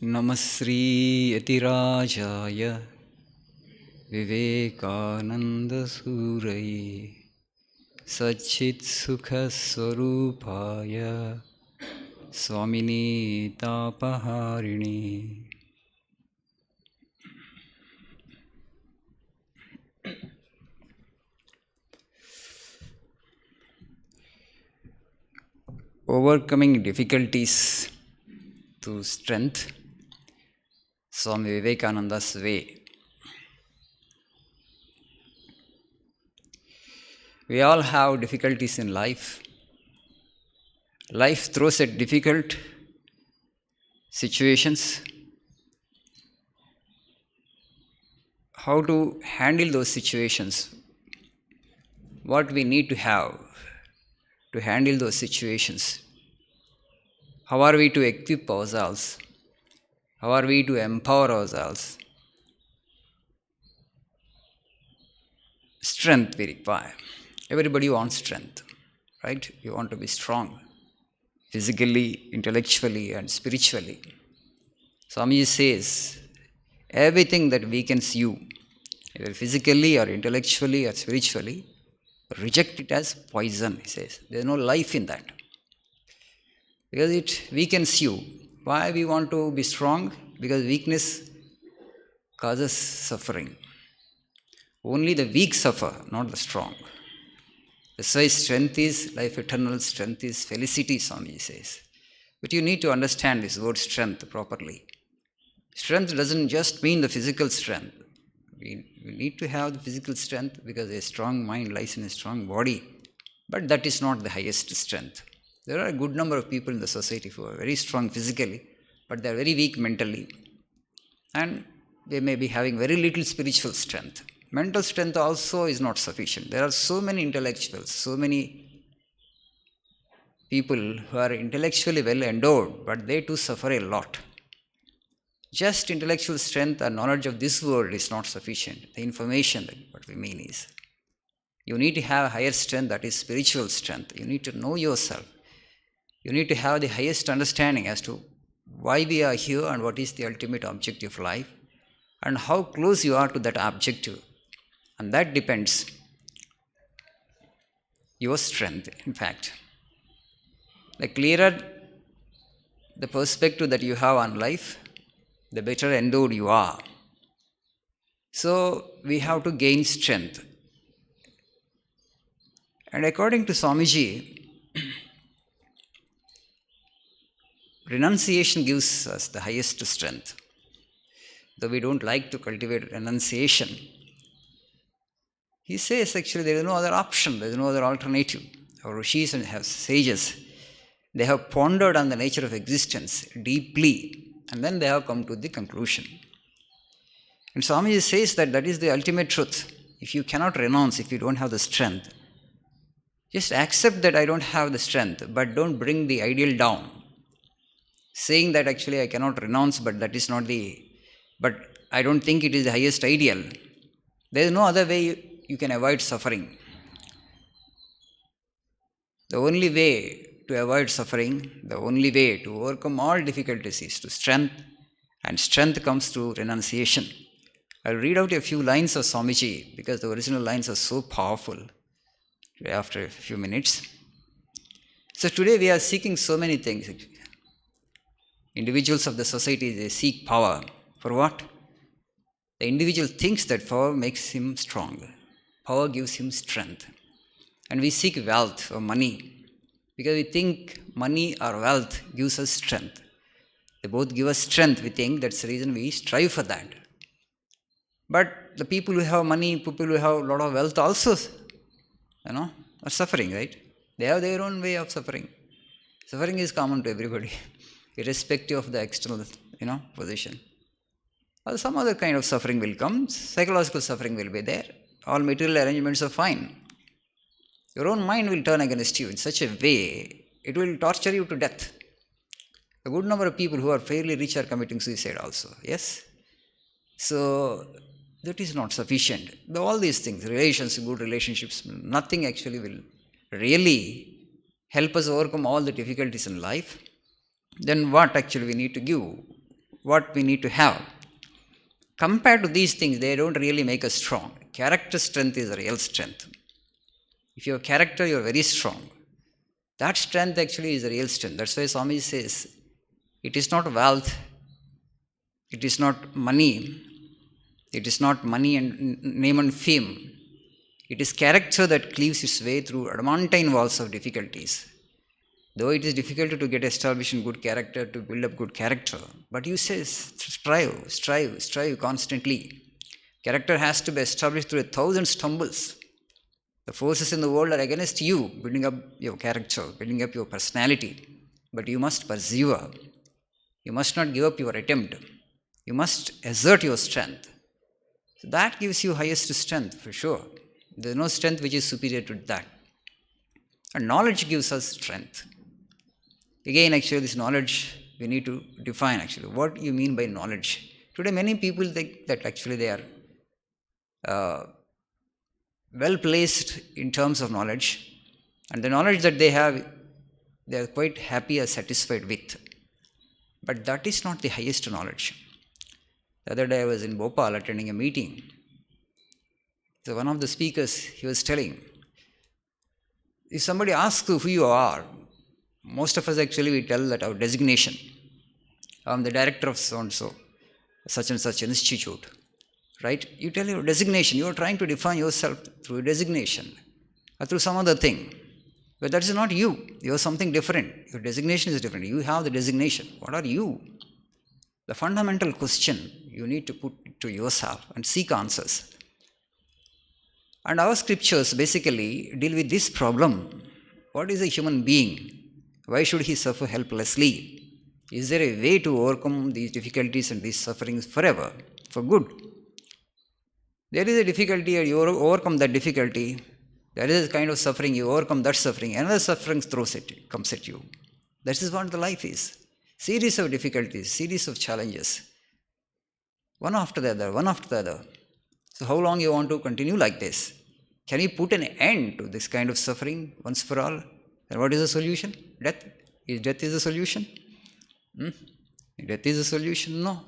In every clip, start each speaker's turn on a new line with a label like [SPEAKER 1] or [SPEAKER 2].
[SPEAKER 1] Namasri Yatirajaya Vivekananda Surai Satchit Sukha Swarupaya Swamini Tapaharini. Overcoming difficulties to strength, Swami Vivekananda's way. We all have difficulties in life. Life throws at difficult situations. How to handle those situations? What we need to have to handle those situations? How are we to equip ourselves? How are we to empower ourselves? Strength we require. Everybody wants strength, right? You want to be strong, physically, intellectually, and spiritually. Swami says, everything that weakens you, either physically or intellectually or spiritually, reject it as poison, he says. There is no life in that. Because it weakens you. Why we want to be strong? Because weakness causes suffering. Only the weak suffer, not the strong. That's why strength is life eternal, strength is felicity, Swami says. But you need to understand this word strength properly. Strength doesn't just mean the physical strength. We need to have the physical strength because a strong mind lies in a strong body. But that is not the highest strength. There are a good number of people in the society who are very strong physically, but they are very weak mentally. And they may be having very little spiritual strength. Mental strength also is not sufficient. There are so many intellectuals, so many people who are intellectually well endowed, but they too suffer a lot. Just intellectual strength or knowledge of this world is not sufficient. The information, what we mean is, you need to have higher strength, that is spiritual strength. You need to know yourself. You need to have the highest understanding as to why we are here and what is the ultimate objective of life and how close you are to that objective. And that depends your strength, in fact. The clearer the perspective that you have on life, the better endowed you are. So we have to gain strength. And according to Swamiji, renunciation gives us the highest strength. Though we don't like to cultivate renunciation, he says actually there is no other option, there is no other alternative. Our rishis and sages, they have pondered on the nature of existence deeply, and then they have come to the conclusion. And Swamiji says that is the ultimate truth. If you cannot renounce, if you don't have the strength, just accept that I don't have the strength, but don't bring the ideal down. Saying that actually I cannot renounce, but that is not but I don't think it is the highest ideal. There is no other way you can avoid suffering. The only way to avoid suffering, the only way to overcome all difficulties is to strength, and strength comes through renunciation. I'll read out a few lines of Swamiji because the original lines are so powerful after a few minutes. So today we are seeking so many things. Individuals of the society, they seek power. For what? The individual thinks that power makes him strong. Power gives him strength. And we seek wealth or money because we think money or wealth gives us strength. They both give us strength. We think that's the reason we strive for that. But the people who have money, people who have a lot of wealth also, are suffering, right? They have their own way of suffering. Suffering is common to everybody, irrespective of the external, position. Or some other kind of suffering will come. Psychological suffering will be there. All material arrangements are fine. Your own mind will turn against you in such a way, it will torture you to death. A good number of people who are fairly rich are committing suicide also, yes? So, that is not sufficient. All these things, relations, good relationships, nothing actually will really help us overcome all the difficulties in life. Then what actually we need to give? what we need to have. Compared to these things, they don't really make us strong. Character strength is a real strength. If you have character, you are very strong. That strength actually is a real strength. That's why Swami says, it is not wealth, it is not money, it is not money and name and fame. It is character that cleaves its way through adamantine walls of difficulties. Though it is difficult to get established in good character, to build up good character, but you say, strive constantly. Character has to be established through 1,000 stumbles. The forces in the world are against you, building up your character, building up your personality. But you must persevere. You must not give up your attempt. You must exert your strength. So that gives you highest strength for sure. There is no strength which is superior to that. And knowledge gives us strength. Again, actually, this knowledge we need to define actually. What you mean by knowledge? Today, many people think that actually they are well placed in terms of knowledge, and the knowledge that they have, they are quite happy or satisfied with. But that is not the highest knowledge. The other day I was in Bhopal attending a meeting. So one of the speakers, he was telling, if somebody asks you who you are, most of us actually we tell that our designation. I'm the director of so-and-so, such and such institute. Right? You tell your designation. You are trying to define yourself through a designation or through some other thing. But that is not you. You are something different. Your designation is different. You have the designation. What are you? The fundamental question you need to put to yourself and seek answers. And our scriptures basically deal with this problem. What is a human being? Why should he suffer helplessly? Is there a way to overcome these difficulties and these sufferings forever, for good? There is a difficulty and you overcome that difficulty. There is a kind of suffering, you overcome that suffering. Another suffering comes at you. That is what the life is. Series of difficulties, series of challenges. One after the other, one after the other. So how long you want to continue like this? Can you put an end to this kind of suffering once for all? And what is the solution? Death. Is death is the solution? Death is the solution? No.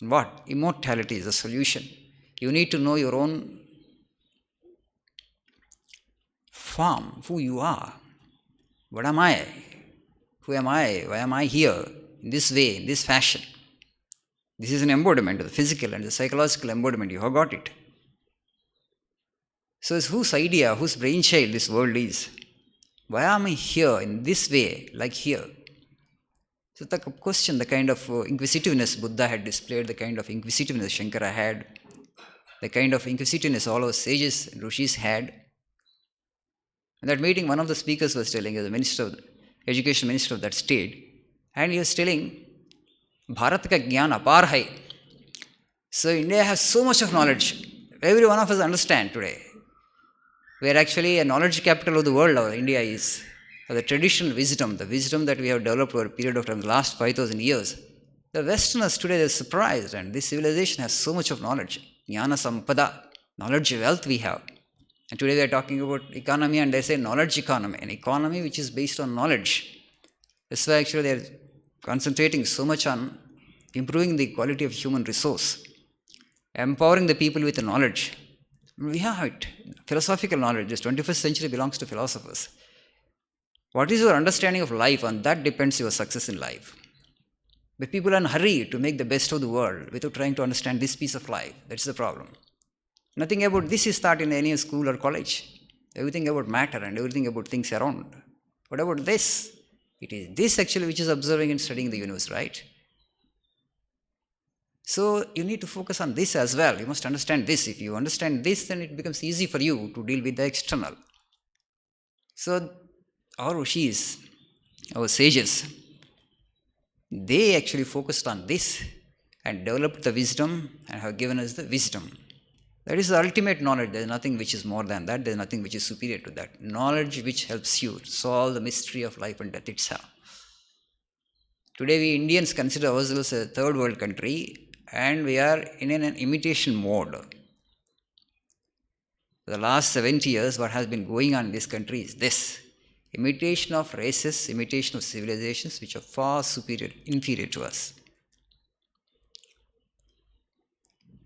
[SPEAKER 1] What? Immortality is the solution. You need to know your own form, who you are. What am I? Who am I? Why am I here? In this way, in this fashion. This is an embodiment of the physical and the psychological embodiment. You have got it. So it's whose idea, whose brainchild this world is. Why am I here in this way, like here? So the question, the kind of inquisitiveness Buddha had displayed, the kind of inquisitiveness Shankara had, the kind of inquisitiveness all our sages and rishis had. In that meeting, one of the speakers was telling, the minister, education minister of that state, and he was telling, Bharat ka jnana apar hai. So India has so much of knowledge. Every one of us understand today. We are actually a knowledge capital of the world, India is. The traditional wisdom, the wisdom that we have developed over a period of time, the last 5,000 years. The Westerners today, they're surprised, and this civilization has so much of knowledge. Jnana sampada, knowledge wealth we have. And today we are talking about economy, and they say knowledge economy, an economy which is based on knowledge. That's why actually they are concentrating so much on improving the quality of human resource, empowering the people with knowledge. We have it. Philosophical knowledge. This 21st century belongs to philosophers. What is your understanding of life? On that depends your success in life. But people are in a hurry to make the best of the world without trying to understand this piece of life. That's the problem. Nothing about this is taught in any school or college. Everything about matter and everything about things around. What about this? It is this actually which is observing and studying the universe, right? So you need to focus on this as well. You must understand this. If you understand this, then it becomes easy for you to deal with the external. So our rishis, our sages, they actually focused on this and developed the wisdom and have given us the wisdom. That is the ultimate knowledge. There is nothing which is more than that. There is nothing which is superior to that. Knowledge which helps you solve the mystery of life and death itself. Today we Indians consider ourselves a third world country, and we are in an imitation mode. For the last 70 years, what has been going on in this country is this. Imitation of races, imitation of civilizations which are far inferior to us.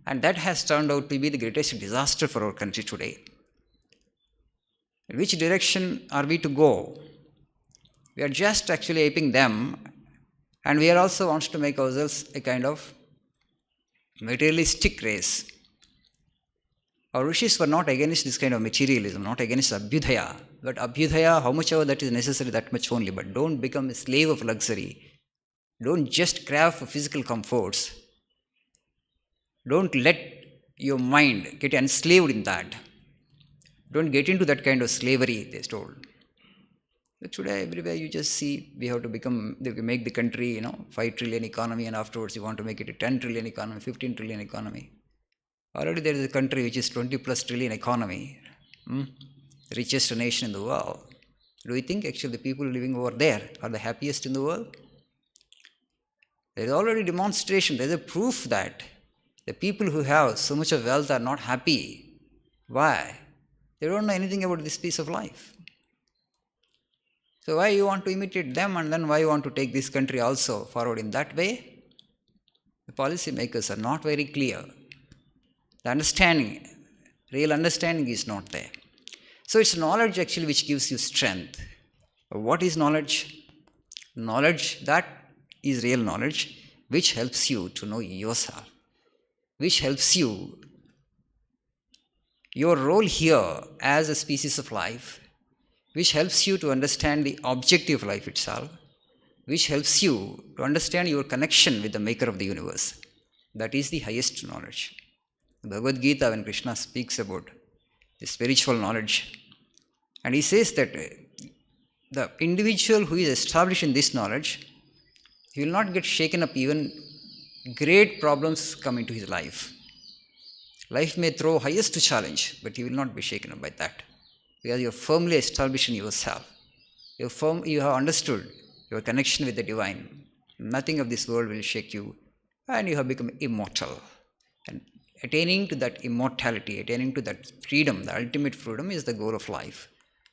[SPEAKER 1] And that has turned out to be the greatest disaster for our country today. In which direction are we to go? We are just actually aping them, and we are also wants to make ourselves a kind of materialistic race. Our rishis were not against this kind of materialism, not against abhyudaya. But abhyudaya, how much ever that is necessary, that much only. But don't become a slave of luxury. Don't just crave for physical comforts. Don't let your mind get enslaved in that. Don't get into that kind of slavery, they told. But today, everywhere you just see, we have to make the country, 5 trillion economy, and afterwards you want to make it a 10 trillion economy, 15 trillion economy. Already there is a country which is 20 plus trillion economy, the richest nation in the world. Do you think actually the people living over there are the happiest in the world? There is already demonstration, there is a proof that the people who have so much of wealth are not happy. Why? They don't know anything about this piece of life. So why you want to imitate them, and then why you want to take this country also forward in that way? The policy makers are not very clear. The real understanding is not there. So it's knowledge actually which gives you strength. What is knowledge? Knowledge, that is real knowledge, which helps you to know yourself, which helps you, your role here as a species of life, which helps you to understand the objective of life itself, which helps you to understand your connection with the maker of the universe. That is the highest knowledge. Bhagavad Gita, when Krishna speaks about the spiritual knowledge, and he says that the individual who is established in this knowledge, he will not get shaken up even great problems come into his life. Life may throw highest challenge, but he will not be shaken up by that. Because you are firmly established in yourself. You have understood your connection with the divine. Nothing of this world will shake you, and you have become immortal. And attaining to that immortality, attaining to that freedom, the ultimate freedom, is the goal of life.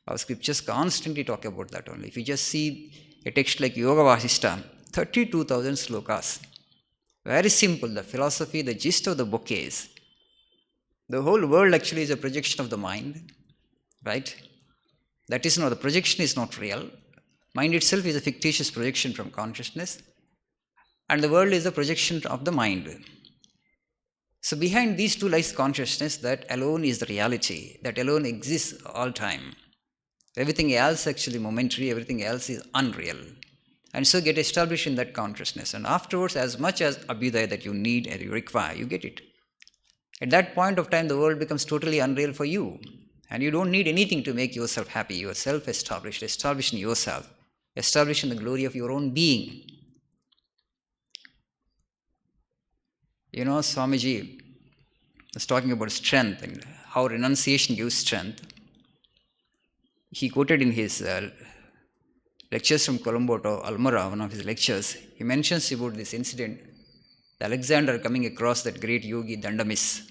[SPEAKER 1] Our scriptures constantly talk about that only. If you just see a text like Yoga Vasishta, 32,000 slokas. Very simple. The philosophy, the gist of the book is, the whole world actually is a projection of the mind, right? That is not, the projection is not real. Mind itself is a fictitious projection from consciousness, and the world is a projection of the mind. So behind these two lies consciousness, that alone is the reality, that alone exists all time. Everything else actually momentary, everything else is unreal. And so get established in that consciousness, and afterwards as much as abhyudaya that you need and you require, you get it. At that point of time, the world becomes totally unreal for you, and you don't need anything to make yourself happy. You are self-established, established in yourself, established in the glory of your own being. Swamiji was talking about strength and how renunciation gives strength. He quoted in his lectures from Colombo to Almora, one of his lectures, he mentions about this incident, Alexander coming across that great yogi Dandamis.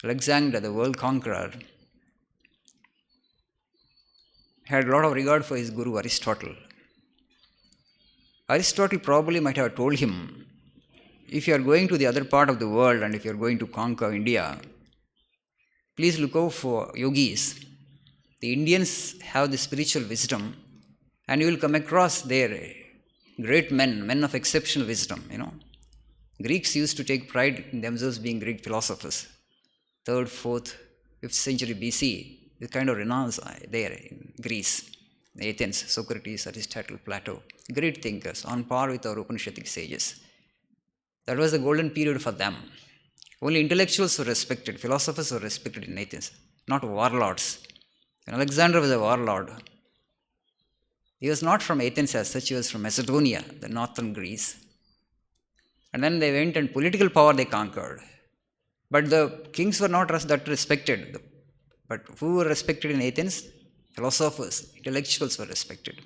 [SPEAKER 1] Alexander, the world conqueror, had a lot of regard for his guru Aristotle. Aristotle probably might have told him, if you are going to the other part of the world and if you are going to conquer India, please look out for yogis. The Indians have the spiritual wisdom, and you will come across their great men of exceptional wisdom. Greeks used to take pride in themselves being great philosophers. 3rd, 4th, 5th century BC, the kind of renowned there in Greece, Athens, Socrates, Aristotle, Plato, great thinkers on par with our Upanishadic sages. That was the golden period for them. Only intellectuals were respected, philosophers were respected in Athens, not warlords. And Alexander was a warlord. He was not from Athens as such, he was from Macedonia, the northern Greece. And then they went, and political power they conquered. But the kings were not that respected. But who were respected in Athens? Philosophers, intellectuals were respected.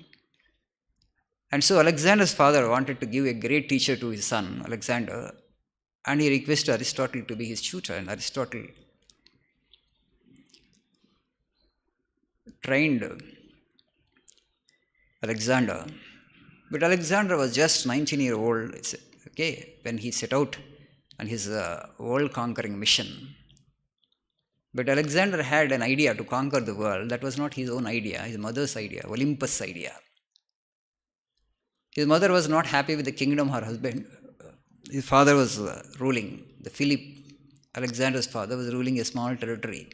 [SPEAKER 1] And so Alexander's father wanted to give a great teacher to his son, Alexander, and he requested Aristotle to be his tutor. And Aristotle trained Alexander. But Alexander was just 19-year-old, when he set out and his world-conquering mission. But Alexander had an idea to conquer the world. That was not his own idea, his mother's idea, Olympus' idea. His mother was not happy with the kingdom her husband. His father was ruling. The Philip, Alexander's father, was ruling a small territory.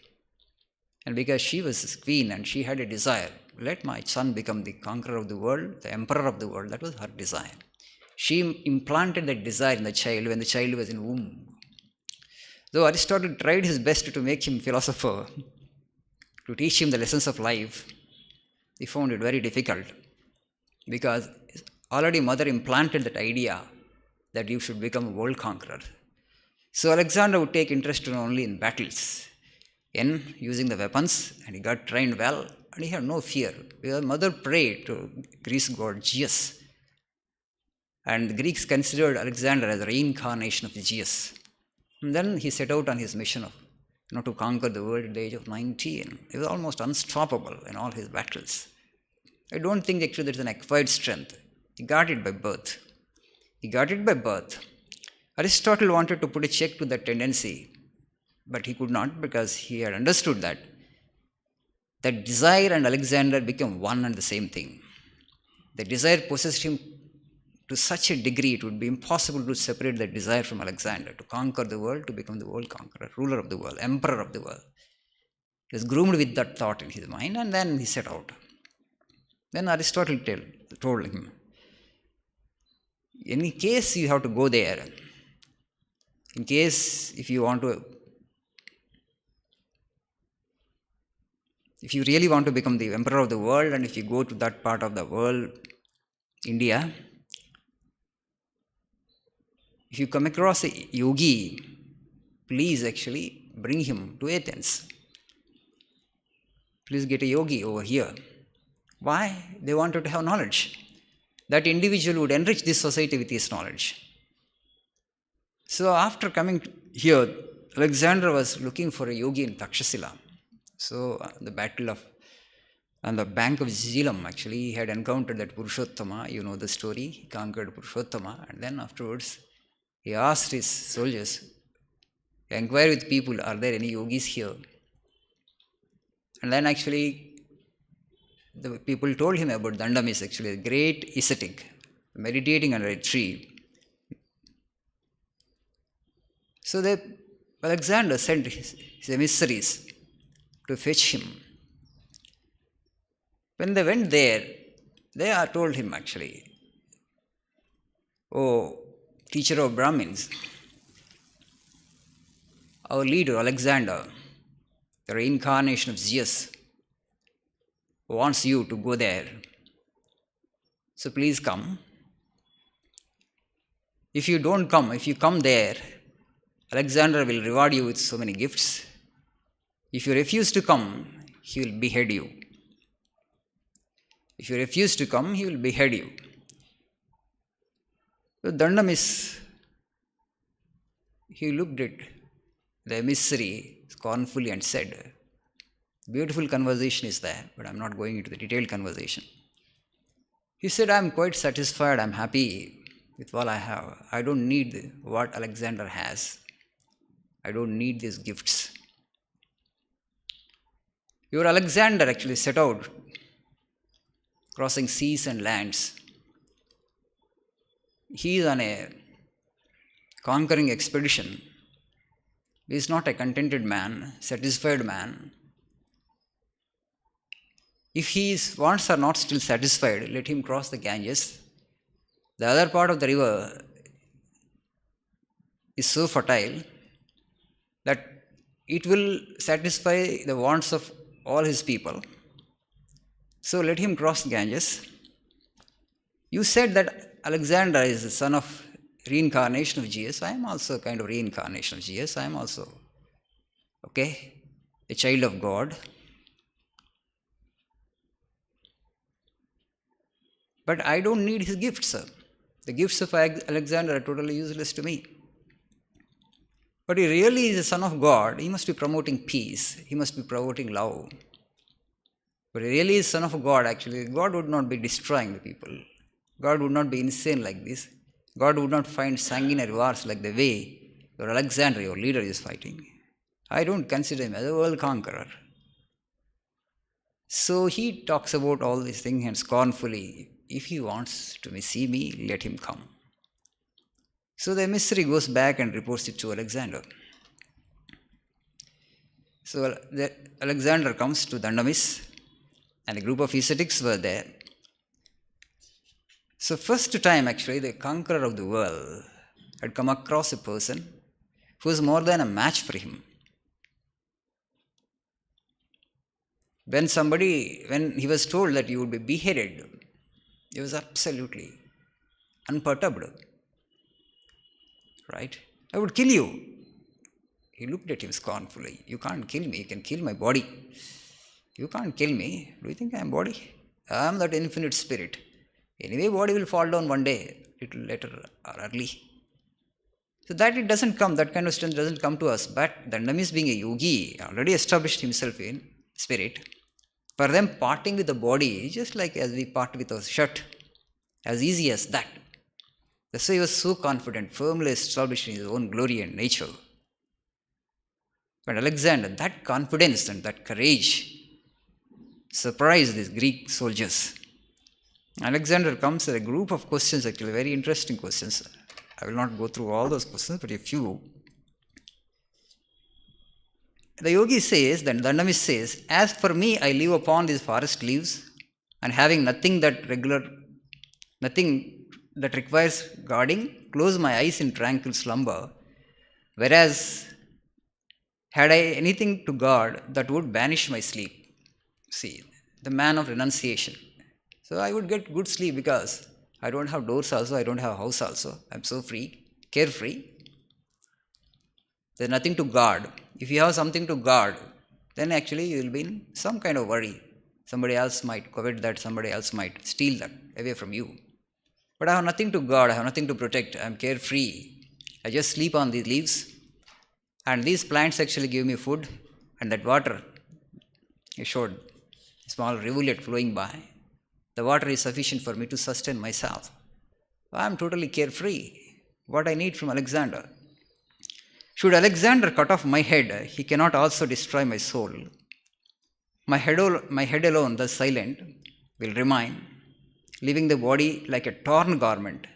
[SPEAKER 1] And because she was his queen and she had a desire, let my son become the conqueror of the world, the emperor of the world, that was her desire. She implanted that desire in the child when the child was in womb. Though Aristotle tried his best to make him philosopher, to teach him the lessons of life, he found it very difficult because already mother implanted that idea that you should become a world conqueror. So Alexander would take interest only in battles, in using the weapons, and he got trained well, and he had no fear. Because mother prayed to Greek god Zeus, and the Greeks considered Alexander as a reincarnation of Zeus. And then he set out on his mission of to conquer the world at the age of 19. He was almost unstoppable in all his battles. I don't think actually there's an acquired strength. He got it by birth. Aristotle wanted to put a check to that tendency, but he could not because he had understood that desire and Alexander became one and the same thing. The desire possessed him to such a degree it would be impossible to separate that desire from Alexander, to conquer the world, to become the world conqueror, ruler of the world, emperor of the world. He was groomed with that thought in his mind, and then he set out. Then Aristotle told him, in case you have to go there, in case if you really want to become the emperor of the world, and if you go to that part of the world, India, if you come across a yogi, please actually bring him to Athens. Please get a yogi over here. Why? They wanted to have knowledge. That individual would enrich this society with his knowledge. So after coming here, Alexander was looking for a yogi in Takshashila. So the battle on the bank of Jhelum, actually, he had encountered that Purushottama. You know the story. He conquered Purushottama, and then afterwards, he asked his soldiers, inquire with people, are there any yogis here? And then actually, the people told him about Dandamis, actually, a great ascetic, meditating under a tree. So Alexander sent his emissaries to fetch him. When they went there, they told him actually, oh, teacher of Brahmins, our leader Alexander, the reincarnation of Zeus, wants you to go there. So please come. If you come there, Alexander will reward you with so many gifts. If you refuse to come, he will behead you. So Dandamis, he looked at the emissary scornfully and said, beautiful conversation is there, but I'm not going into the detailed conversation. He said, I'm quite satisfied, I'm happy with what I have. I don't need what Alexander has. I don't need these gifts. Your Alexander actually set out, crossing seas and lands. He is on a conquering expedition. He is not a contented man, satisfied man. If his wants are not still satisfied, let him cross the Ganges. The other part of the river is so fertile that it will satisfy the wants of all his people. So let him cross Ganges. You said that Alexander is the son of reincarnation of Zeus. I am also a kind of reincarnation of Zeus. I am also, a child of God. But I don't need his gifts, sir. The gifts of Alexander are totally useless to me. But he really is a son of God. He must be promoting peace. He must be promoting love. But he really is son of God, actually. God would not be destroying the people. God would not be insane like this. God would not find sanguinary wars like the way Your Alexander, your leader, is fighting. I don't consider him as a world conqueror. So he talks about all these things and scornfully, if he wants to see me, let him come. So the emissary goes back and reports it to Alexander. So Alexander comes to Dandamis, and a group of ascetics were there. So first time actually the conqueror of the world had come across a person who was more than a match for him. When he was told that you would be beheaded, he was absolutely unperturbed. Right? I would kill you. He looked at him scornfully. You can't kill me. You can kill my body. You can't kill me. Do you think I am body? I am that infinite spirit. Anyway, body will fall down one day, little later or early. So that it doesn't come, that kind of strength doesn't come to us. But Dandamis, being a yogi, already established himself in spirit. For them, parting with the body, just like as we part with our shirt, as easy as that. That's why he was so confident, firmly established in his own glory and nature. But Alexander, that confidence and that courage surprised these Greek soldiers. Alexander comes with a group of questions, actually, very interesting questions. I will not go through all those questions, but a few. The yogi says, then Dandamis says, as for me, I live upon these forest leaves and having nothing that requires guarding, close my eyes in tranquil slumber, whereas had I anything to guard, that would banish my sleep. See, the man of renunciation. So I would get good sleep because I don't have doors also, I don't have a house also. I'm so free, carefree. There's nothing to guard. If you have something to guard, then actually you will be in some kind of worry. Somebody else might covet that, somebody else might steal that away from you. But I have nothing to guard, I have nothing to protect, I am carefree. I just sleep on these leaves. And these plants actually give me food, and that water, you showed a small rivulet flowing by. The water is sufficient for me to sustain myself. I am totally carefree. What I need from Alexander. Should Alexander cut off my head, he cannot also destroy my soul. My head alone, thus silent, will remain, leaving the body like a torn garment.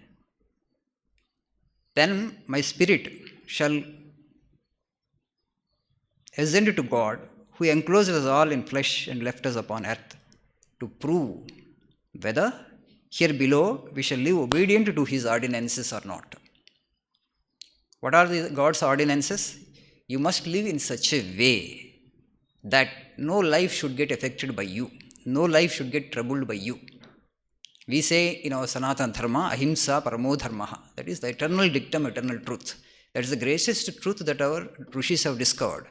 [SPEAKER 1] Then my spirit shall ascend to God, who enclosed us all in flesh and left us upon earth, to prove whether here below we shall live obedient to his ordinances or not. What are God's ordinances? You must live in such a way that no life should get affected by you. No life should get troubled by you. We say in our Sanatana Dharma, Ahimsa Paramo Dharma. That is the eternal dictum, eternal truth. That is the greatest truth that our Rishis have discovered.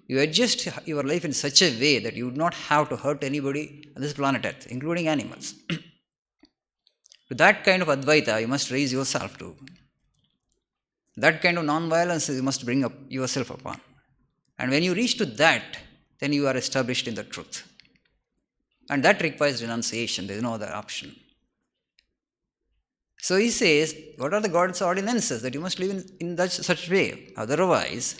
[SPEAKER 1] You adjust your life in such a way that you would not have to hurt anybody on this planet Earth, including animals. To that kind of Advaita, you must raise yourself to. That kind of non-violence you must bring up yourself upon. And when you reach to that, then you are established in the truth. And that requires renunciation. There is no other option. So he says, what are the God's ordinances? That you must live in such way. Otherwise,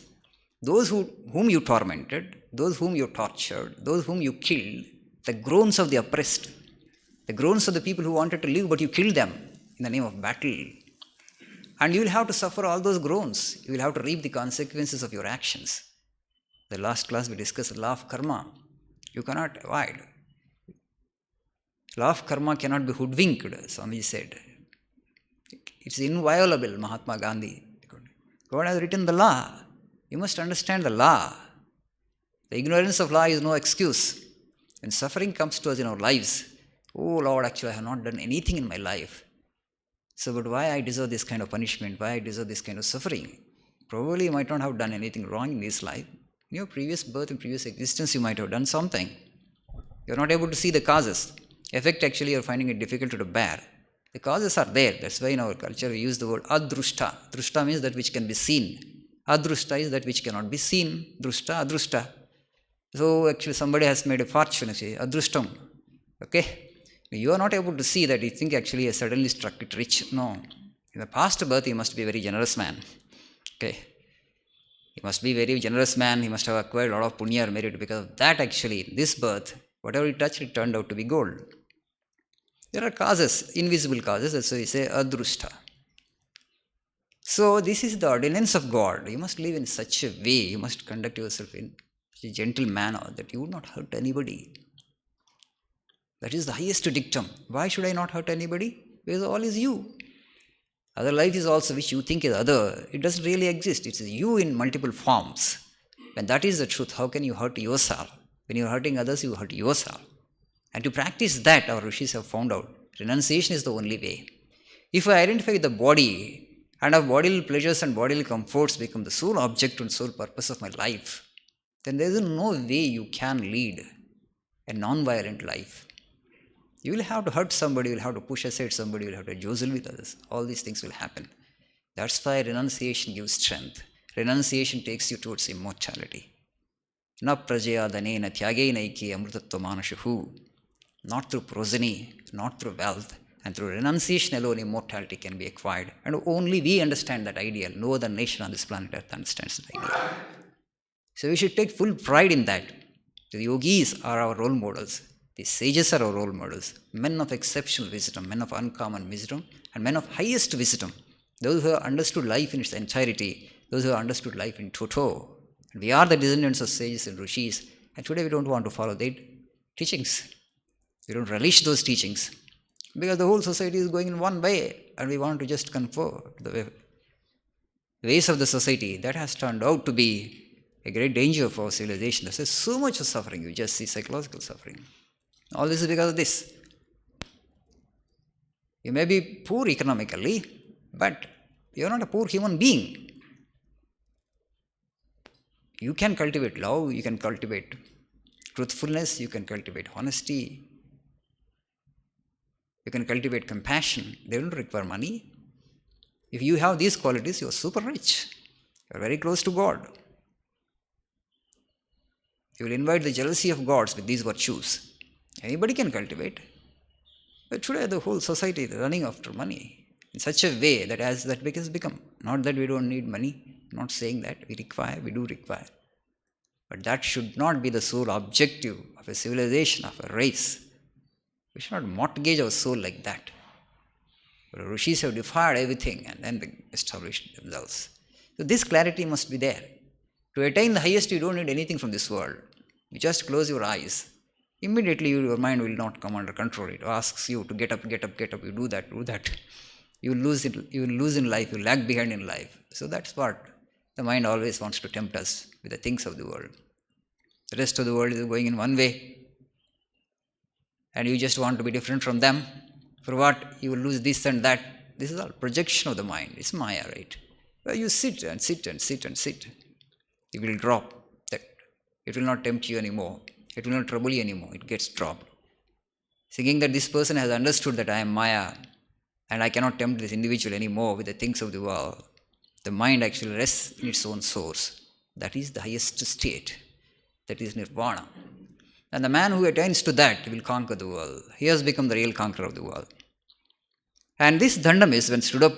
[SPEAKER 1] those whom you tormented, those whom you tortured, those whom you killed, the groans of the oppressed, the groans of the people who wanted to live but you killed them in the name of battle. And you will have to suffer all those groans. You will have to reap the consequences of your actions. The last class we discussed the law of karma. You cannot avoid. Law of karma cannot be hoodwinked, Swami said. It's inviolable, Mahatma Gandhi. God has written the law. You must understand the law. The ignorance of law is no excuse. When suffering comes to us in our lives, oh Lord, actually I have not done anything in my life. So, but why I deserve this kind of punishment? Why I deserve this kind of suffering? Probably you might not have done anything wrong in this life. In your previous birth and previous existence, you might have done something. You are not able to see the causes. Effect, actually, you are finding it difficult to bear. The causes are there. That's why in our culture we use the word adrushta. Drushta means that which can be seen. Adrushta is that which cannot be seen. Drushta, adrushta. So actually somebody has made a fortune, say, adrushtam. Okay? You are not able to see that. You think actually you suddenly struck it rich. No. In the past birth you must be a very generous man. Okay? He must be a very generous man. He must have acquired a lot of punya or merit, because of that actually, in this birth, whatever he touched, it turned out to be gold. There are causes, invisible causes, that's why we say adrushta. So this is the ordinance of God. You must live in such a way, you must conduct yourself in such a gentle manner that you would not hurt anybody. That is the highest dictum. Why should I not hurt anybody? Because all is you. Other life is also which you think is other. It doesn't really exist. It's you in multiple forms. When that is the truth, how can you hurt yourself? When you are hurting others, you hurt yourself. And to practice that, our rishis have found out, renunciation is the only way. If I identify with the body, and our bodily pleasures and bodily comforts become the sole object and sole purpose of my life, then there is no way you can lead a non-violent life. You will have to hurt somebody, you will have to push aside somebody, you will have to jostle with others. All these things will happen. That's why renunciation gives strength. Renunciation takes you towards immortality. Na prajaya danena tyage naiki amrutatva manashuhu. Not through prosody, not through wealth, and through renunciation alone immortality can be acquired. And only we understand that ideal. No other nation on this planet Earth understands that ideal. So we should take full pride in that. The yogis are our role models. The sages are our role models. Men of exceptional wisdom, men of uncommon wisdom, and men of highest wisdom. Those who have understood life in its entirety, those who have understood life in toto. And we are the descendants of sages and rishis. And today we don't want to follow their teachings. We don't relish those teachings. Because the whole society is going in one way, and we want to just conform to the ways of the society. That has turned out to be a great danger for civilization. There's so much of suffering. You just see psychological suffering. All this is because of this. You may be poor economically, but you're not a poor human being. You can cultivate love, you can cultivate truthfulness, you can cultivate honesty, you can cultivate compassion. They don't require money. If you have these qualities, you are super rich. You are very close to God. You will invite the jealousy of gods with these virtues. Anybody can cultivate. But today the whole society is running after money in such a way that as that has become. Not that we don't need money. I'm not saying that. We do require. But that should not be the sole objective of a civilization, of a race. We should not mortgage our soul like that. The rishis have defied everything and then they established themselves. So this clarity must be there. To attain the highest, you don't need anything from this world. You just close your eyes. Immediately your mind will not come under control. It asks you to get up. You do that. You will lose in life. You lag behind in life. So that's what the mind always wants to tempt us with the things of the world. The rest of the world is going in one way. And you just want to be different from them. For what? You will lose this and that. This is all projection of the mind. It's Maya, right? Well, you sit. You will drop that. It will not tempt you anymore. It will not trouble you anymore. It gets dropped. Thinking that this person has understood that I am Maya and I cannot tempt this individual anymore with the things of the world. The mind actually rests in its own source. That is the highest state. That is nirvana. And the man who attains to that will conquer the world. He has become the real conqueror of the world. And this Dandamis, when stood up,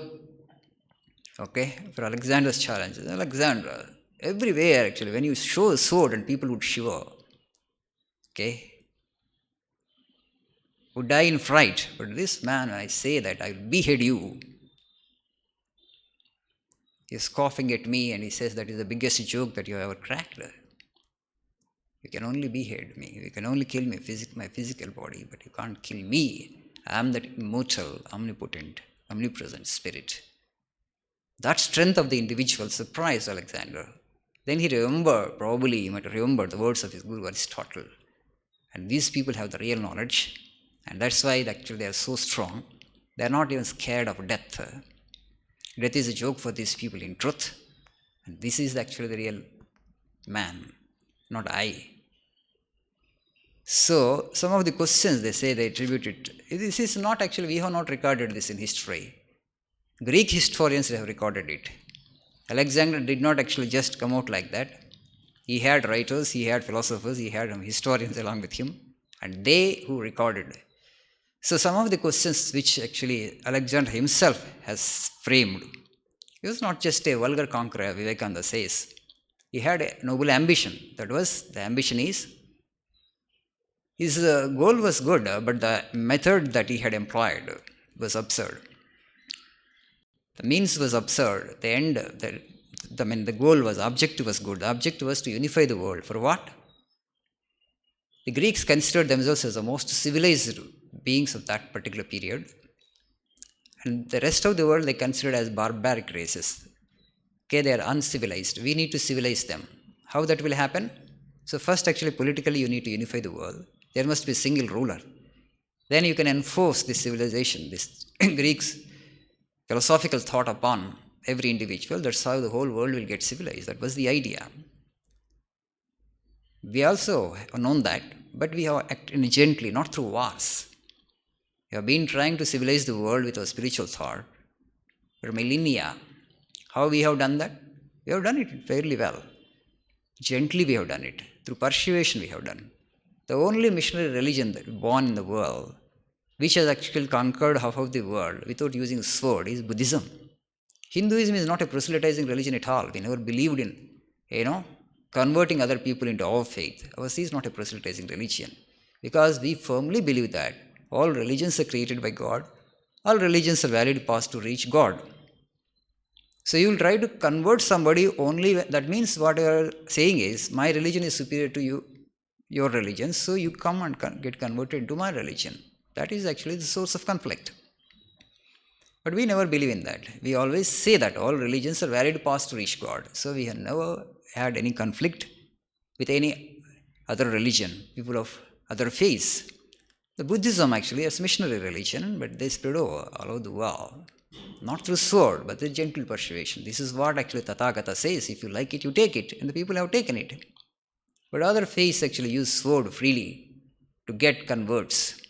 [SPEAKER 1] for Alexander's challenge, Alexander, everywhere actually, when you show a sword and people would shiver, would die in fright. But this man, when I say that I will behead you, he is scoffing at me and he says that is the biggest joke that you have ever cracked. You can only behead me. You can only kill me, my physical body, but you can't kill me. I am that immortal, omnipotent, omnipresent spirit. That strength of the individual surprised Alexander. Then he might remember the words of his guru Aristotle. And these people have the real knowledge. And that's why actually they are so strong. They are not even scared of death. Death is a joke for these people in truth. And this is actually the real man, not I. So, some of the questions they say they attribute it. This is not actually, we have not recorded this in history. Greek historians have recorded it. Alexander did not actually just come out like that. He had writers, he had philosophers, he had historians along with him, and they who recorded. So, some of the questions which actually Alexander himself has framed, he was not just a vulgar conqueror, Vivekananda says. He had a noble ambition. That was, the ambition is, his goal was good, but the method that he had employed was absurd. The means was absurd. The end, the goal was, objective was good. The objective was to unify the world. For what? The Greeks considered themselves as the most civilized beings of that particular period. And the rest of the world they considered as barbaric races. Okay, they are uncivilized. We need to civilize them. How that will happen? So first, actually, politically, you need to unify the world. There must be a single ruler. Then you can enforce this civilization, this Greeks' philosophical thought upon every individual. That's how the whole world will get civilized. That was the idea. We also have known that, but we have acted gently, not through wars. We have been trying to civilize the world with our spiritual thought for millennia. How we have done that? We have done it fairly well. Gently we have done it. Through persuasion we have done. The only missionary religion that born in the world, which has actually conquered half of the world without using sword, is Buddhism. Hinduism is not a proselytizing religion at all. We never believed in, converting other people into our faith. Ours is not a proselytizing religion. Because we firmly believe that all religions are created by God. All religions are valid paths to reach God. So you will try to convert somebody only, that means what you are saying is, my religion is superior to your religion, so you come and get converted into my religion. That is actually the source of conflict. But we never believe in that. We always say that all religions are valid paths to reach God. So we have never had any conflict with any other religion, people of other faiths. The Buddhism actually is a missionary religion, but they spread all over the world. Not through sword, but through gentle persuasion. This is what actually Tathagata says. If you like it, you take it. And the people have taken it. But other faiths actually use sword freely to get converts.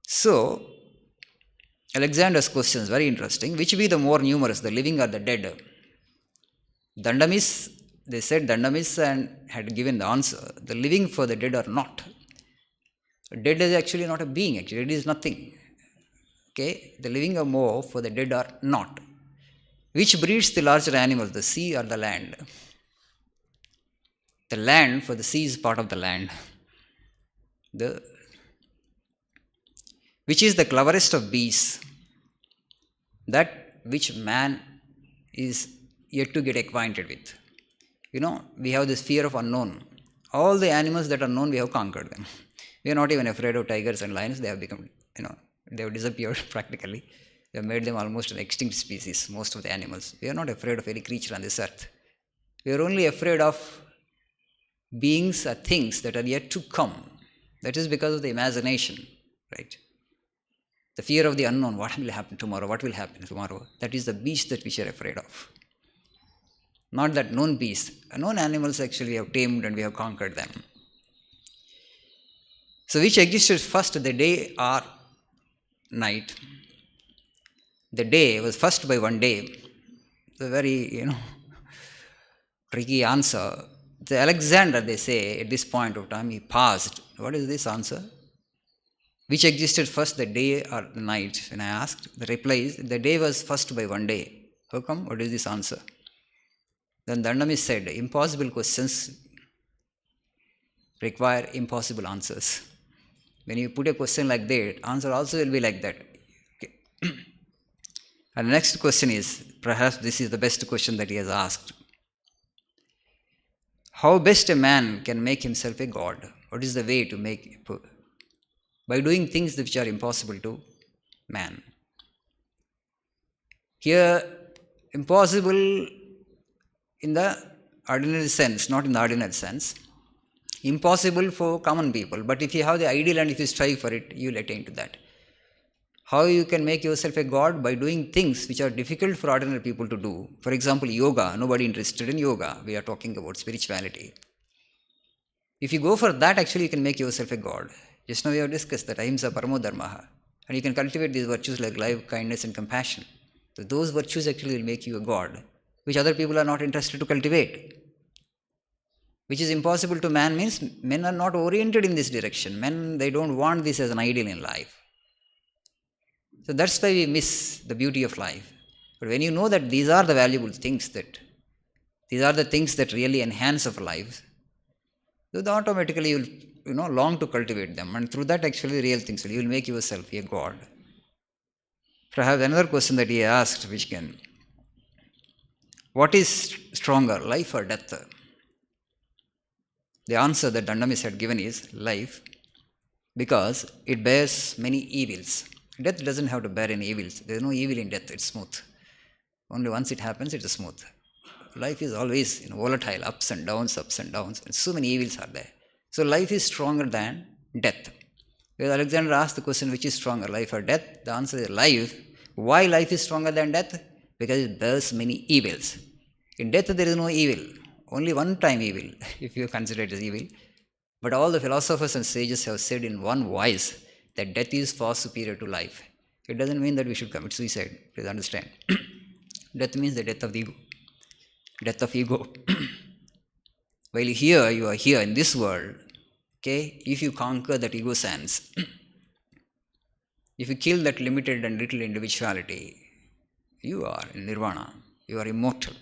[SPEAKER 1] So, Alexander's question is very interesting. Which be the more numerous, the living or the dead? Dandamis, they said Dandamis and had given the answer. The living for the dead or not. Dead is actually not a being, actually. It is nothing. Okay, the living are more, for the dead are not. Which breeds the larger animals, the sea or the land? The land, for the sea is part of the land. Which is the cleverest of beasts? That which man is yet to get acquainted with. We have this fear of unknown. All the animals that are known, we have conquered them. We are not even afraid of tigers and lions. They have become, they have disappeared practically. We have made them almost an extinct species, most of the animals. We are not afraid of any creature on this earth. We are only afraid of beings or things that are yet to come. That is because of the imagination, right? The fear of the unknown. What will happen tomorrow? What will happen tomorrow? That is the beast that we are afraid of. Not that known beast. Known animals actually have tamed and we have conquered them. So which existed first, the day or night? The day was first by one day. It's a very, tricky answer. The Alexander, they say, at this point of time, he paused. What is this answer? Which existed first, the day or the night? When I asked, the reply is, the day was first by one day. How come? What is this answer? Then Dandamis said, impossible questions require impossible answers. When you put a question like that, answer also will be like that. Okay. And the next question is, perhaps this is the best question that he has asked. How best a man can make himself a god? What is the way to make? By doing things which are impossible to man. Here, impossible in the ordinary sense, not in the ordinary sense. Impossible for common people, but if you have the ideal and if you strive for it, you will attain to that. How you can make yourself a god? By doing things which are difficult for ordinary people to do. For example, yoga. Nobody interested in yoga. We are talking about spirituality. If you go for that, actually you can make yourself a god. Just now we have discussed that ahimsa paramo dharmaha. And you can cultivate these virtues like love, kindness and compassion. So those virtues actually will make you a god, which other people are not interested to cultivate. Which is impossible to man means men are not oriented in this direction. Men, they don't want this as an ideal in life. So that's why we miss the beauty of life. But when you know that these are the valuable things that these are the things that really enhance our life, so automatically you'll long to cultivate them, and through that actually real things you will make yourself a god. Perhaps another question that he asked, which can, what is stronger, life or death? The answer that Dandamis had given is life, because it bears many evils. Death doesn't have to bear any evils. There is no evil in death, it's smooth. Only once it happens, it is smooth. Life is always volatile, ups and downs, and so many evils are there. So life is stronger than death. Because Alexander asked the question, which is stronger, life or death? The answer is life. Why life is stronger than death? Because it bears many evils. In death there is no evil, only one time evil, if you consider it as evil. But all the philosophers and sages have said in one voice that death is far superior to life. It doesn't mean that we should commit suicide, please understand. Death means the death of the ego. Death of ego. While here, you are here in this world, okay, if you conquer that ego sense, if you kill that limited and little individuality, you are in nirvana, you are immortal.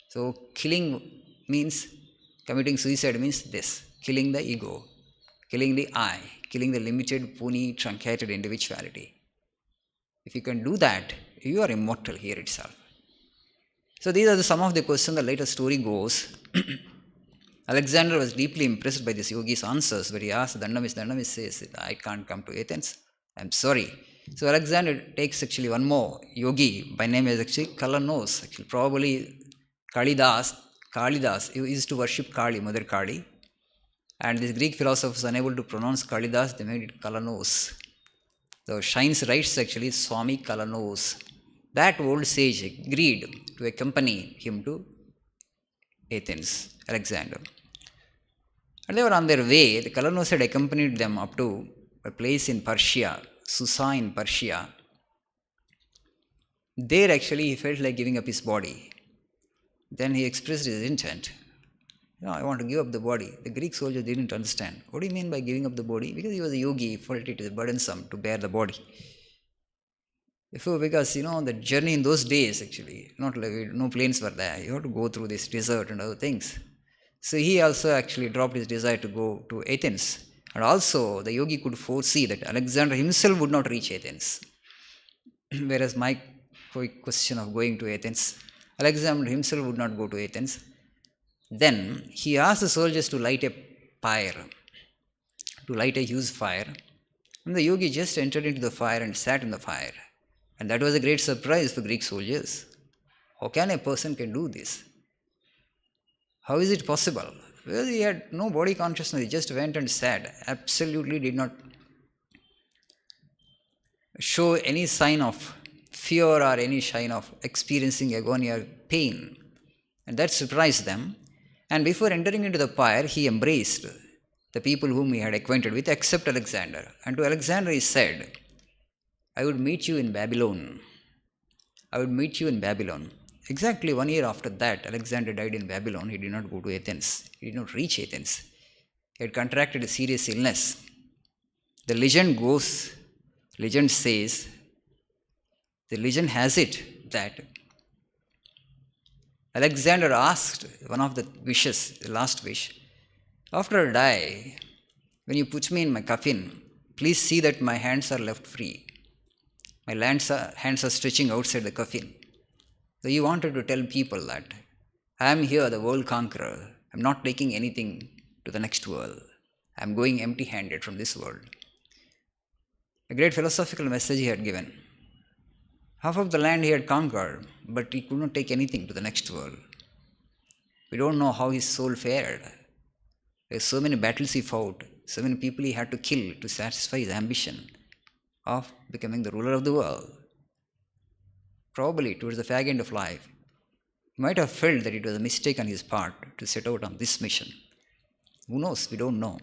[SPEAKER 1] So killing means, committing suicide means this, killing the ego, killing the I, killing the limited, puny, truncated individuality. If you can do that, you are immortal here itself. So these are some of the questions. The later story goes. Alexander was deeply impressed by this yogi's answers, but he asked Dandamis. Dandamis says, I can't come to Athens. I'm sorry. So Alexander takes actually one more yogi, by name is actually Kalanos, actually probably Kalidas. He used to worship Kali, Mother Kali. And these Greek philosophers unable to pronounce Kalidas, they made it Kalanos. So Shine's writes actually Swami Kalanos. That old sage agreed to accompany him to Athens, Alexander. And they were on their way. The Kalanos had accompanied them up to a place in Persia, Susa in Persia. There actually he felt like giving up his body. Then he expressed his intent. I want to give up the body. The Greek soldier didn't understand. What do you mean by giving up the body? Because he was a yogi, he felt it is burdensome to bear the body. Because the journey in those days actually, not like no planes were there. You have to go through this desert and other things. So he also actually dropped his desire to go to Athens. And also the yogi could foresee that Alexander himself would not reach Athens. Whereas my question of going to Athens, Alexander himself would not go to Athens. Then he asked the soldiers to light a pyre, to light a huge fire. And the yogi just entered into the fire and sat in the fire. And that was a great surprise for Greek soldiers. How can a person can do this? How is it possible? Well, he had no body consciousness. He just went and sat. Absolutely did not show any sign of fear or any sign of experiencing agony or pain. And that surprised them. And before entering into the pyre, he embraced the people whom he had acquainted with, except Alexander. And to Alexander he said, I would meet you in Babylon. I would meet you in Babylon. Exactly 1 year after that, Alexander died in Babylon. He did not go to Athens. He did not reach Athens. He had contracted a serious illness. The legend has it that Alexander asked one of the wishes, the last wish, after I die, when you put me in my coffin, please see that my hands are left free. My hands are stretching outside the coffin. So he wanted to tell people that I am here, the world conqueror. I am not taking anything to the next world. I am going empty-handed from this world. A great philosophical message he had given. Half of the land he had conquered, but he could not take anything to the next world. We don't know how his soul fared. There were so many battles he fought, so many people he had to kill to satisfy his ambition of becoming the ruler of the world. Probably towards the fag end of life, he might have felt that it was a mistake on his part to set out on this mission. Who knows? We don't know.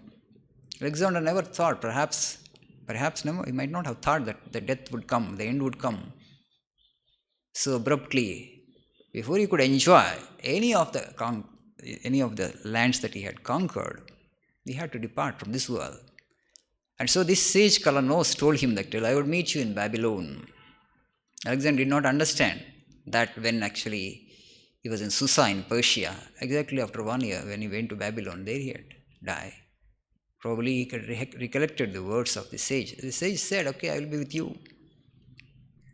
[SPEAKER 1] Alexander never thought, perhaps never, he might not have thought that the death would come, the end would come so abruptly. Before he could enjoy any of the lands that he had conquered, he had to depart from this world. And so this sage Kalanos told him that I would meet you in Babylon. Alexander did not understand that when actually He was in Susa in Persia. Exactly after 1 year, when he went to Babylon, there he had died. Probably he could recollected the words of the sage. The sage said, okay, I will be with you.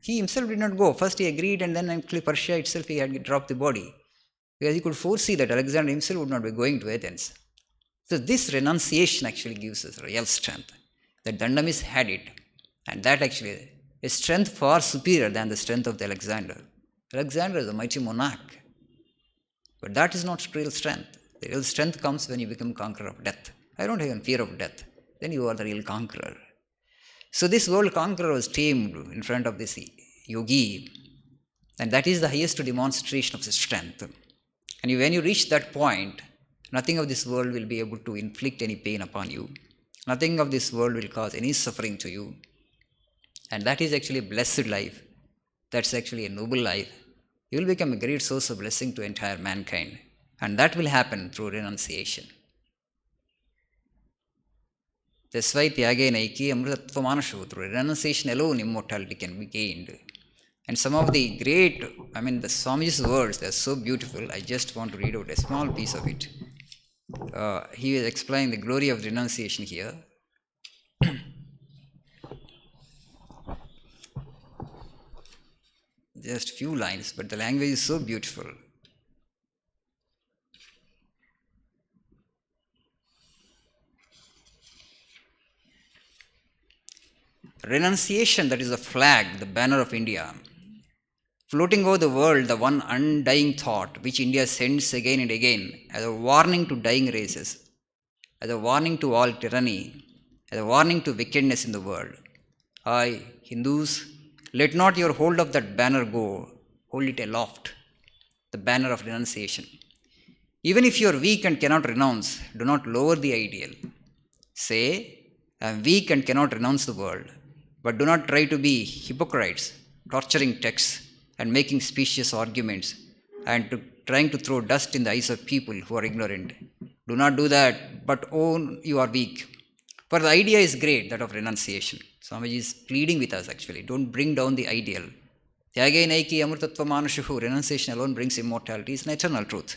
[SPEAKER 1] He himself did not go. First he agreed, and then actually Persia itself he had dropped the body. Because he could foresee that Alexander himself would not be going to Athens. So this renunciation actually gives us real strength. That Dandamis had it. And that actually is strength far superior than the strength of the Alexander. Alexander is a mighty monarch. But that is not real strength. The real strength comes when you become conqueror of death. I don't have any fear of death. Then you are the real conqueror. So this world conqueror was tamed in front of this yogi. And that is the highest demonstration of his strength. And when you reach that point, nothing of this world will be able to inflict any pain upon you. Nothing of this world will cause any suffering to you. And that is actually a blessed life. That's actually a noble life. You will become a great source of blessing to entire mankind. And that will happen through renunciation. That's why Tyage Naiki Amritattva Manashu, through renunciation alone, immortality can be gained. And some of the great, the Swamiji's words, they're so beautiful. I just want to read out a small piece of it. He is explaining the glory of renunciation here. Just few lines, but the language is so beautiful. Renunciation, that is the flag, the banner of India, floating over the world, the one undying thought which India sends again and again as a warning to dying races, as a warning to all tyranny, as a warning to wickedness in the world. Hindus, let not your hold of that banner go, hold it aloft, the banner of renunciation. Even if you are weak and cannot renounce, do not lower the ideal. Say, I am weak and cannot renounce the world, but do not try to be hypocrites, torturing texts and making specious arguments and trying to throw dust in the eyes of people who are ignorant. Do not do that, but own you are weak. For the idea is great, that of renunciation. Swamiji is pleading with us actually. Don't bring down the ideal. Tyage Naiki Amritattva Manashu, renunciation alone brings immortality. It's an eternal truth.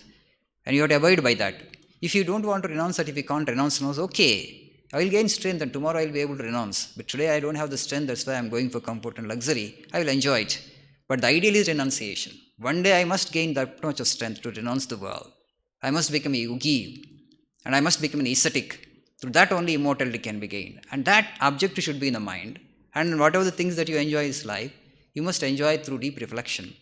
[SPEAKER 1] And you have to abide by that. If you don't want to renounce that, if you can't renounce, okay. I will gain strength and tomorrow I will be able to renounce. But today I don't have the strength, that's why I am going for comfort and luxury. I will enjoy it. But the ideal is renunciation. One day I must gain that much of strength to renounce the world. I must become a yogi and I must become an ascetic. Through that only immortality can be gained. And that objective should be in the mind. And whatever the things that you enjoy in life, you must enjoy through deep reflection.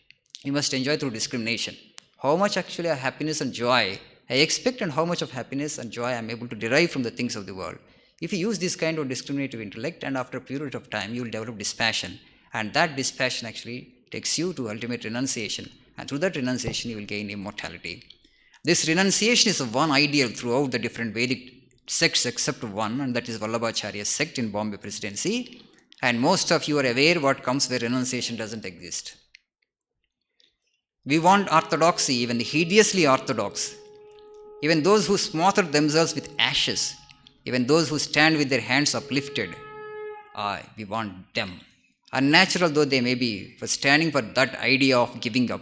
[SPEAKER 1] You must enjoy through discrimination. How much actually of happiness and joy I expect and how much of happiness and joy I am able to derive from the things of the world. If you use this kind of discriminative intellect, and after a period of time, you will develop dispassion. And that dispassion actually takes you to ultimate renunciation. And through that renunciation, you will gain immortality. This renunciation is one ideal throughout the different Vedic sects except one, and that is Vallabhacharya's sect in Bombay Presidency. And most of you are aware what comes where renunciation doesn't exist. We want orthodoxy, even the hideously orthodox, even those who smother themselves with ashes, even those who stand with their hands uplifted. We want them. Unnatural though they may be, for standing for that idea of giving up,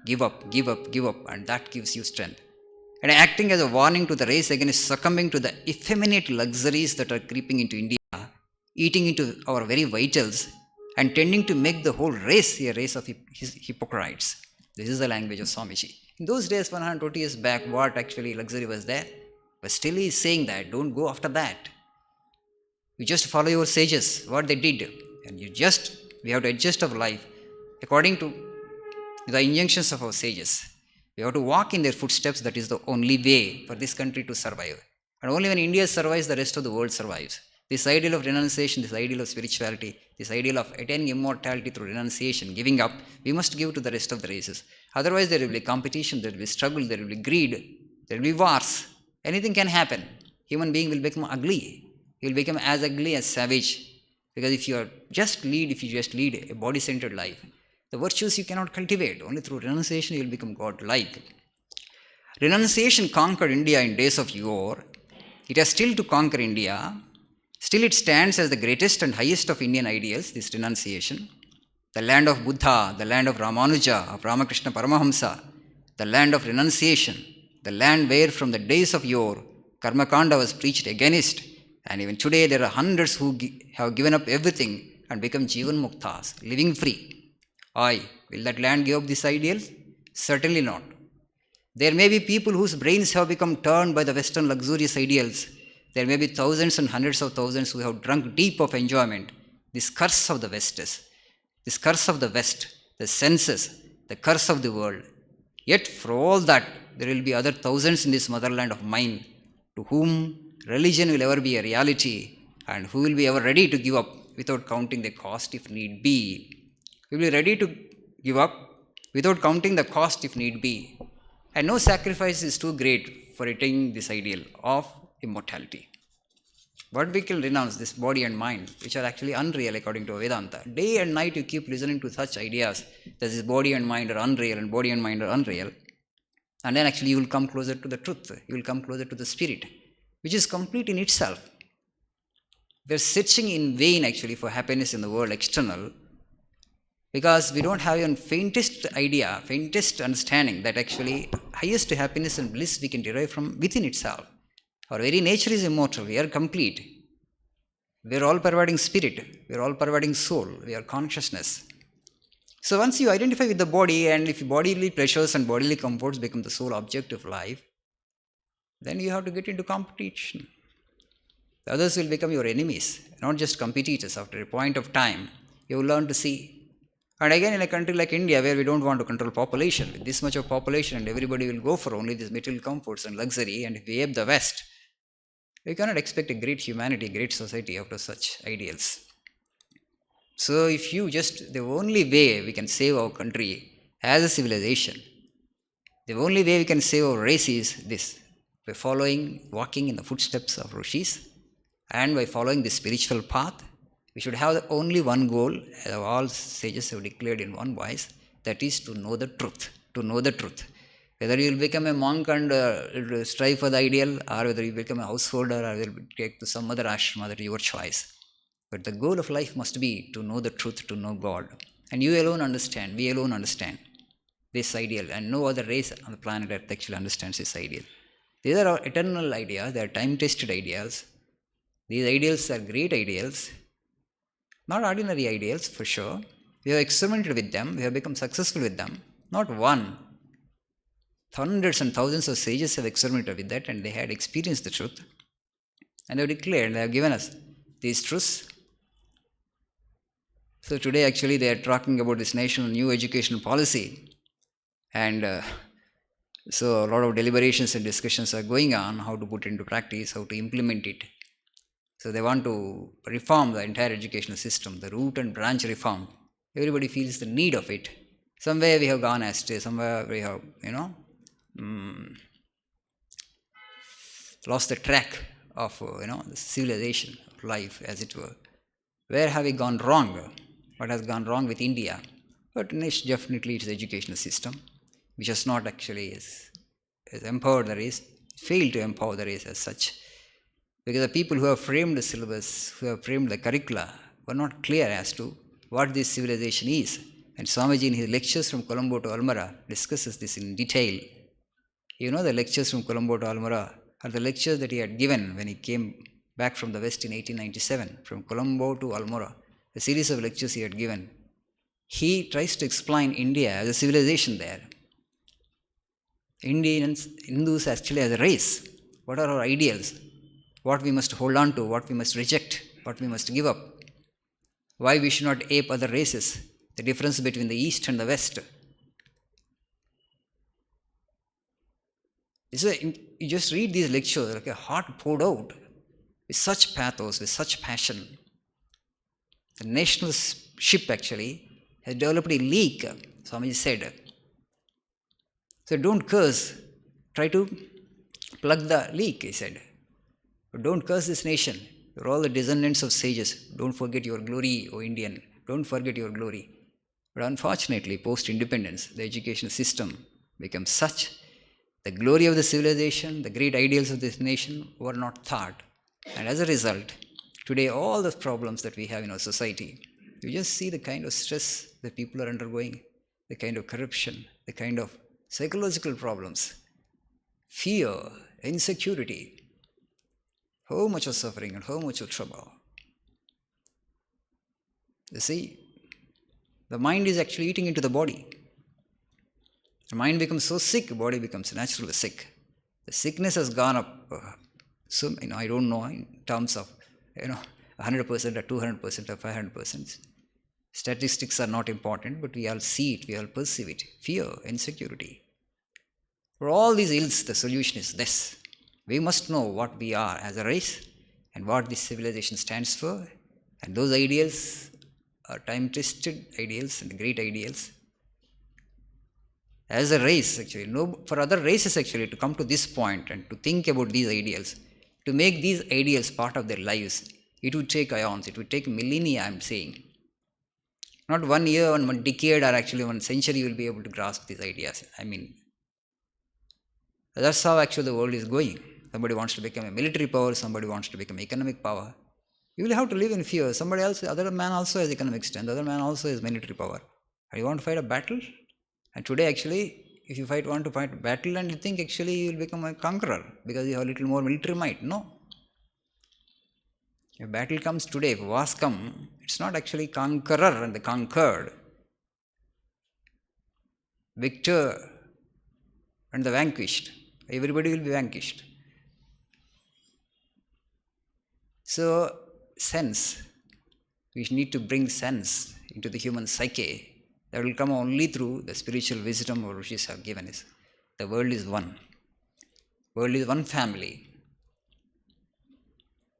[SPEAKER 1] give up, give up, give up, and that gives you strength. And acting as a warning to the race against succumbing to the effeminate luxuries that are creeping into India, eating into our very vitals, and tending to make the whole race a race of hypocrites. This is the language of Swamiji. In those days, 120 years back, what actually luxury was there? But still he is saying that, don't go after that. You just follow your sages, what they did. And we have to adjust our life according to the injunctions of our sages. We have to walk in their footsteps. That is the only way for this country to survive. And only when India survives, the rest of the world survives. This ideal of renunciation, this ideal of spirituality, this ideal of attaining immortality through renunciation, giving up, we must give to the rest of the races. Otherwise, there will be competition, there will be struggle, there will be greed, there will be wars. Anything can happen. Human being will become ugly. He will become as ugly as savage. Because if you just lead a body-centered life, the virtues you cannot cultivate. Only through renunciation you will become God-like. Renunciation conquered India in days of yore. It has still to conquer India. Still it stands as the greatest and highest of Indian ideals, this renunciation. The land of Buddha, the land of Ramanuja, of Ramakrishna Paramahamsa, the land of renunciation, the land where from the days of yore Karmakanda was preached against, and even today there are hundreds who have given up everything and become Jivan Muktas, living free. Aye, will that land give up this ideal? Certainly not. There may be people whose brains have become turned by the Western luxurious ideals. There may be thousands and hundreds of thousands who have drunk deep of enjoyment. This curse of the West, the senses, the curse of the world. Yet for all that, there will be other thousands in this motherland of mine to whom religion will ever be a reality and who will be ever ready to give up without counting the cost if need be. We will be ready to give up without counting the cost if need be. And no sacrifice is too great for attaining this ideal of immortality. But we can renounce this body and mind, which are actually unreal according to Vedanta. Day and night you keep listening to such ideas that this body and mind are unreal and body and mind are unreal. And then actually you will come closer to the truth. You will come closer to the spirit, which is complete in itself. We are searching in vain actually for happiness in the world external, because we don't have even faintest idea, faintest understanding that actually highest happiness and bliss we can derive from within itself. Our very nature is immortal. We are complete. We are all pervading spirit. We are all pervading soul. We are consciousness. So once you identify with the body, and if bodily pleasures and bodily comforts become the sole object of life, then you have to get into competition. The others will become your enemies, not just competitors. After a point of time, you will learn to see. And again, in a country like India, where we don't want to control population, with this much of population, and everybody will go for only these material comforts and luxury, and if we ape the West, we cannot expect a great humanity, great society out of such ideals. So if you the only way we can save our country as a civilization, the only way we can save our race is this, by walking in the footsteps of rishis, and by following the spiritual path. We should have only one goal, as all sages have declared in one voice, that is to know the truth. To know the truth. Whether you will become a monk and strive for the ideal, or whether you become a householder or will take to some other ashrama, that is your choice. But the goal of life must be to know the truth, to know God. And you alone understand, we alone understand this ideal, and no other race on the planet Earth actually understands this ideal. These are our eternal ideas, they are time-tested ideals. These ideals are great ideals. Not ordinary ideals, for sure. We have experimented with them. We have become successful with them. Not one. Hundreds and thousands of sages have experimented with that, and they had experienced the truth. And they have declared, they have given us these truths. So today, actually, they are talking about this national new education policy. And so a lot of deliberations and discussions are going on, how to put it into practice, how to implement it. So they want to reform the entire educational system, the root and branch reform. Everybody feels the need of it. Somewhere we have gone astray, somewhere we have, lost the track of, the civilization of life, as it were. Where have we gone wrong? What has gone wrong with India? But definitely it's the educational system, which has not actually has empowered the race, failed to empower the race as such. Because the people who have framed the syllabus, who have framed the curricula, were not clear as to what this civilization is. And Swamiji in his lectures from Colombo to Almora discusses this in detail. The lectures from Colombo to Almora are the lectures that he had given when he came back from the West in 1897, from Colombo to Almora, a series of lectures he had given. He tries to explain India as a civilization there. Hindus actually as a race. What are our ideals? What we must hold on to, what we must reject, what we must give up. Why we should not ape other races, the difference between the East and the West. You just read these lectures like a heart poured out with such pathos, with such passion. The national ship actually has developed a leak, Swamiji said. So don't curse, try to plug the leak, he said. But don't curse this nation. You're all the descendants of sages. Don't forget your glory, O Indian. Don't forget your glory. But unfortunately, post-independence, the education system becomes such. The glory of the civilization, the great ideals of this nation were not thought. And as a result, today all the problems that we have in our society, you just see the kind of stress that people are undergoing, the kind of corruption, the kind of psychological problems, fear, insecurity, how much of suffering and how much of trouble. You see, the mind is actually eating into the body. The mind becomes so sick, body becomes naturally sick. The sickness has gone up. So I don't know in terms of 100% or 200% or 500%. Statistics are not important, but we all see it, we all perceive it. Fear, insecurity. For all these ills, the solution is this. We must know what we are as a race and what this civilization stands for. And those ideals are time-tested ideals and great ideals. As a race, actually, no, for other races, actually, to come to this point and to think about these ideals, to make these ideals part of their lives, it would take eons, it would take millennia, I'm saying. Not 1 year, 1 decade, or actually 1 century you will be able to grasp these ideas. That's how actually the world is going. Somebody wants to become a military power, somebody wants to become economic power. You will have to live in fear. Somebody else, other man also has economic strength, other man also has military power. And you want to fight a battle? And today actually, if you want to fight a battle and you think actually you will become a conqueror because you have a little more military might. No. If battle comes today, if wars come, it's not actually conqueror and the conquered. Victor and the vanquished. Everybody will be vanquished. So, sense. We need to bring sense into the human psyche. That will come only through the spiritual wisdom our rishis have given us. The world is one. The world is one family.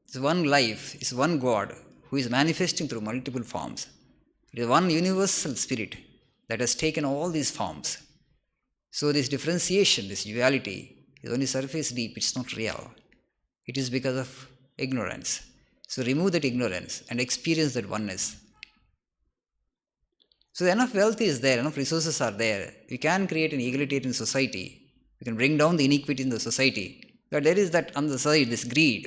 [SPEAKER 1] It's one life. It's one God who is manifesting through multiple forms. It is one universal spirit that has taken all these forms. So this differentiation, this duality, is only surface deep. It's not real. It is because of ignorance. So remove that ignorance and experience that oneness. So enough wealth is there, enough resources are there. We can create an egalitarian society. We can bring down the inequity in the society. But there is that on the side, this greed.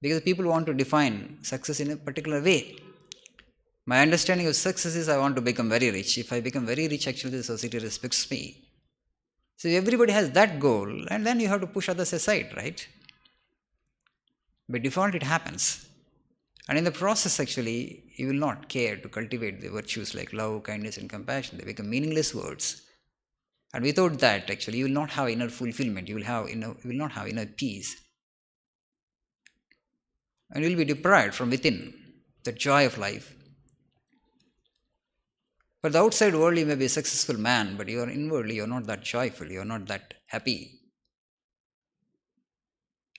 [SPEAKER 1] Because people want to define success in a particular way. My understanding of success is I want to become very rich. If I become very rich, actually the society respects me. So everybody has that goal, and then you have to push others aside, right? By default, it happens. And in the process, actually, you will not care to cultivate the virtues like love, kindness, and compassion. They become meaningless words. And without that, actually, you will not have inner fulfillment. You will not have inner peace. And you will be deprived from within the joy of life. For the outside world, you may be a successful man, but you are inwardly, you are not that joyful. You are not that happy.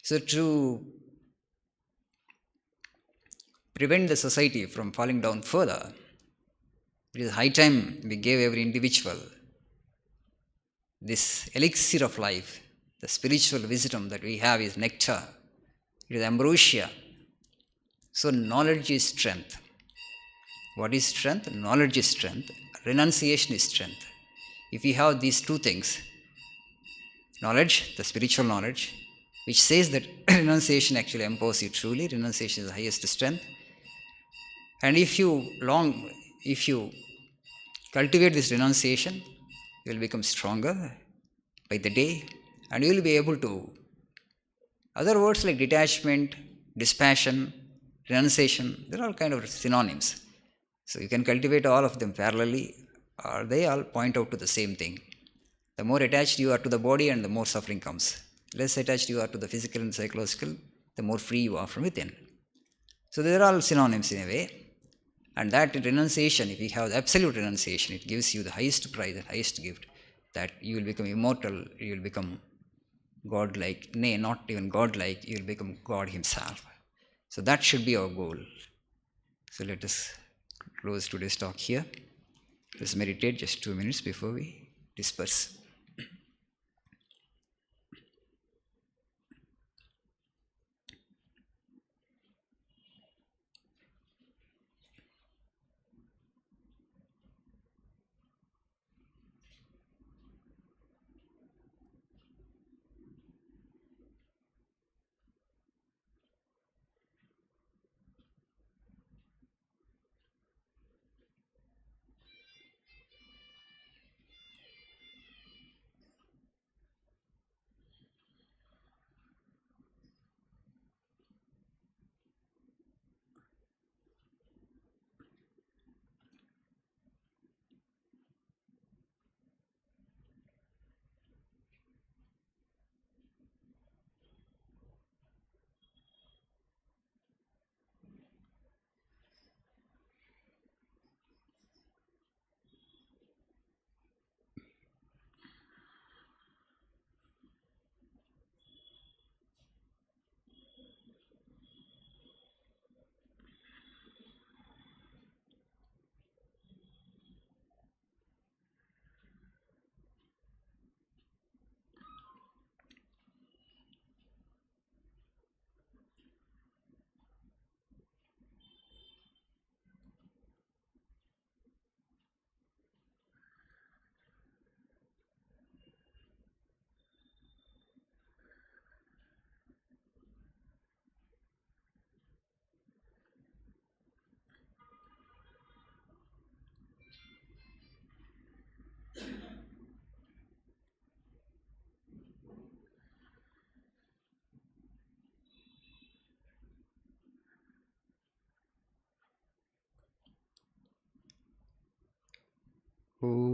[SPEAKER 1] So to prevent the society from falling down further, it is high time we gave every individual this elixir of life. The spiritual wisdom that we have is nectar. It is ambrosia. So knowledge is strength. What is strength? Knowledge is strength. Renunciation is strength. If we have these two things, knowledge, the spiritual knowledge, which says that renunciation actually empowers you truly, renunciation is the highest strength. And if you cultivate this renunciation, you will become stronger by the day, and you will be able to. Other words like detachment, dispassion, renunciation, they're all kind of synonyms. So you can cultivate all of them parallelly, or they all point out to the same thing. The more attached you are to the body, and the more suffering comes. Less attached you are to the physical and psychological, the more free you are from within. So they are all synonyms in a way. And that renunciation, if you have absolute renunciation, it gives you the highest prize, the highest gift, that you will become immortal, you will become God-like, nay, not even God-like, you will become God himself. So that should be our goal. So let us close today's talk here. Let's meditate just 2 minutes before we disperse. Oh.